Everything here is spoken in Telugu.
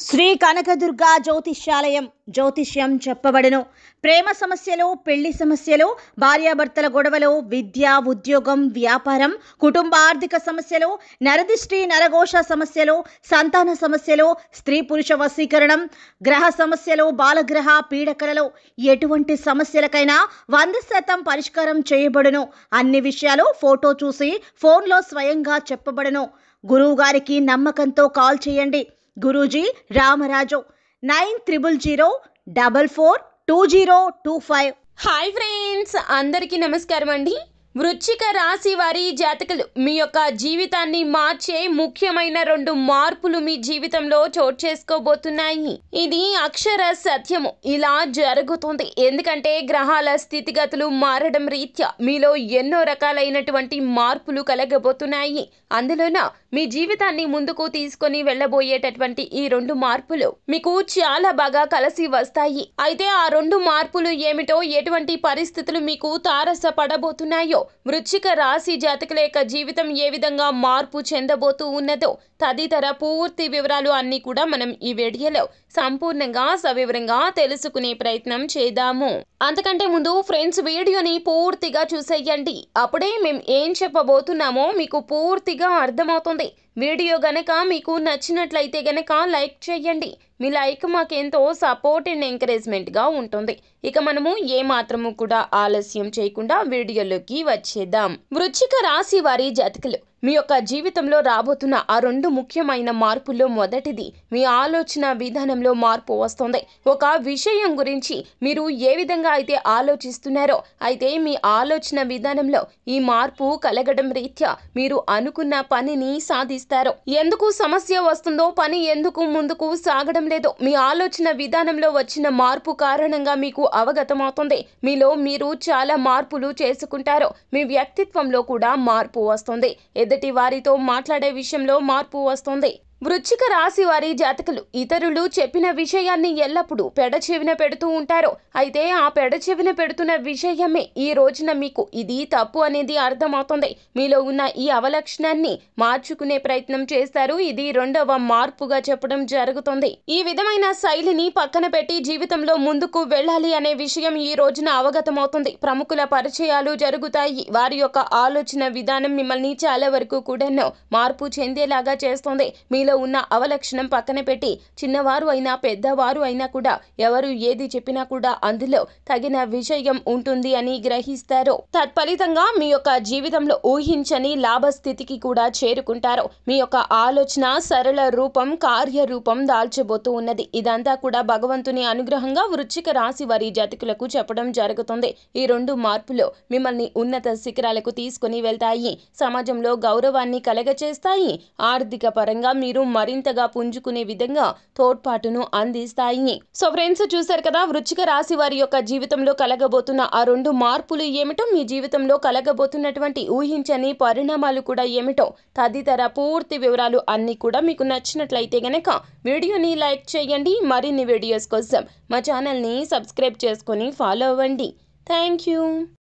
శ్రీ కనకదుర్గా జ్యోతిష్యాలయం జ్యోతిష్యం చెప్పబడును. ప్రేమ సమస్యలు, పెళ్లి సమస్యలు, భార్యాభర్తల గొడవలు, విద్య, ఉద్యోగం, వ్యాపారం, కుటుంబ ఆర్థిక సమస్యలు, నరదిష్టి, నరఘోష సమస్యలు, సంతాన సమస్యలు, స్త్రీ పురుష వశీకరణం, గ్రహ సమస్యలు, బాలగ్రహ పీడకలలో ఎటువంటి సమస్యలకైనా 100% పరిష్కారం చేయబడును. అన్ని విషయాలు ఫోటో చూసి ఫోన్లో స్వయంగా చెప్పబడును. గురువు గారికి నమ్మకంతో కాల్ చేయండి. గురూజీ రామరాజు 9000442025. హాయ్ ఫ్రెండ్స్, అందరికీ నమస్కారం అండి. వృశ్చిక రాశి వారి జాతకులు, మీ యొక్క జీవితాన్ని మార్చే ముఖ్యమైన 2 మార్పులు మీ జీవితంలో చోటు చేసుకోబోతున్నాయి. ఇది అక్షర సత్యము. ఇలా జరుగుతుంది ఎందుకంటే గ్రహాల స్థితిగతులు మారడం రీత్యా మీలో ఎన్నో రకాలైనటువంటి మార్పులు కలగబోతున్నాయి. అందులోన మీ జీవితాన్ని ముందుకు తీసుకొని వెళ్ళబోయేటటువంటి ఈ 2 మార్పులు మీకు చాలా బాగా కలిసి వస్తాయి. అయితే ఆ 2 మార్పులు ఏమిటో, ఎటువంటి పరిస్థితులు మీకు తారసపడబోతున్నాయో, వృశ్చిక రాశి జాతకుల యొక్క జీవితం ఏ విధంగా మార్పు చెందబోతూ ఉన్నదో తదితర పూర్తి వివరాలు అన్నీ కూడా మనం ఈ వీడియోలో సంపూర్ణంగా సవివరంగా తెలుసుకునే ప్రయత్నం చేద్దాము. అంతకంటే ముందు ఫ్రెండ్స్, వీడియోని పూర్తిగా చూసేయండి. అప్పుడే మేము ఏం చెప్పబోతున్నామో మీకు పూర్తిగా అర్థమవుతుంది. వీడియో గనక మీకు నచ్చినట్లయితే గనక లైక్ చేయండి. మీ లైక్ మాకెంతో సపోర్ట్ అండ్ ఎంకరేజ్మెంట్గా ఉంటుంది. ఇక మనము ఏమాత్రము కూడా ఆలస్యం చేయకుండా వీడియోలోకి వచ్చేద్దాం. వృశ్చిక రాశి వారి జాతకులు, మీ యొక్క జీవితంలో రాబోతున్న ఆ 2 ముఖ్యమైన మార్పుల్లో మొదటిది మీ ఆలోచన విధానంలో మార్పు వస్తుంది. ఒక విషయం గురించి మీరు ఏ విధంగా అయితే ఆలోచిస్తున్నారో, అయితే మీ ఆలోచన విధానంలో ఈ మార్పు కలగడం రీత్యా మీరు అనుకున్న పనిని సాధిస్తారు. ఎందుకు సమస్య వస్తుందో, పని ఎందుకు ముందుకు సాగడం లేదో మీ ఆలోచన విధానంలో వచ్చిన మార్పు కారణంగా మీకు అవగతమవుతుంది. మీలో మీరు చాలా మార్పులు చేసుకుంటారు. మీ వ్యక్తిత్వంలో కూడా మార్పు వస్తుంది. ఎదుటి వారితో మాట్లాడే విషయంలో మార్పు వస్తుంది. వృశ్చిక రాశి వారి జాతకులు ఇతరులు చెప్పిన విషయాన్ని ఎల్లప్పుడూ పెడచెవిన పెడుతూ ఉంటారు. అయితే ఆ పెడచెవిన పెడుతున్న విషయమే ఈ రోజున మీకు ఇది తప్పు అనేది అర్థమవుతుంది. మీలో ఉన్న ఈ అవలక్షణాన్ని మార్చుకునే ప్రయత్నం చేస్తారు. ఇది 2వ మార్పుగా చెప్పడం జరుగుతుంది. ఈ విధమైన శైలిని పక్కన పెట్టి జీవితంలో ముందుకు వెళ్ళాలి అనే విషయం ఈ రోజున అవగతమవుతుంది. ప్రముఖుల పరిచయాలు జరుగుతాయి. వారి యొక్క ఆలోచన విధానం మిమ్మల్ని చాలా వరకు కూడా మార్పు చెందేలాగా చేస్తుంది. మీలో ఉన్న అవలక్షణం పక్కన పెట్టి చిన్నవారు అయినా పెద్దవారు అయినా కూడా ఎవరు ఏది చెప్పినా కూడా అందులో తగిన విషయం ఉంటుంది అని గ్రహిస్తారు. తత్ఫలితంగా మీ యొక్క జీవితంలో ఊహించని లాభస్థితికి కూడా చేరుకుంటారు. మీ యొక్క ఆలోచన సరళ రూపం, కార్యరూపం దాల్చబోతూ ఉన్నది. ఇదంతా కూడా భగవంతుని అనుగ్రహంగా వృశ్చిక రాశి వారి జాతకులకు చెప్పడం జరుగుతుంది. ఈ 2 మార్పులు మిమ్మల్ని ఉన్నత శిఖరాలకు తీసుకుని వెళ్తాయి. సమాజంలో గౌరవాన్ని కలగచేస్తాయి. ఆర్థిక పరంగా మీరు మరింతగా పుంజుకునే విధంగా తోడ్పాటును అందిస్తాయి. సో ఫ్రెండ్స్, చూశారు కదా వృశ్చిక రాశి వారి యొక్క జీవితంలో కలగబోతున్న ఆ 2 మార్పులు ఏమిటో, మీ జీవితంలో కలగబోతున్నటువంటి ఊహించని పరిణామాలు కూడా ఏమిటో తదితర పూర్తి వివరాలు అన్నీ కూడా మీకు నచ్చినట్లయితే గనక వీడియోని లైక్ చేయండి. మరిన్ని వీడియోస్ కోసం మా ఛానల్ని సబ్స్క్రైబ్ చేసుకొని ఫాలో అవ్వండి. Thank you.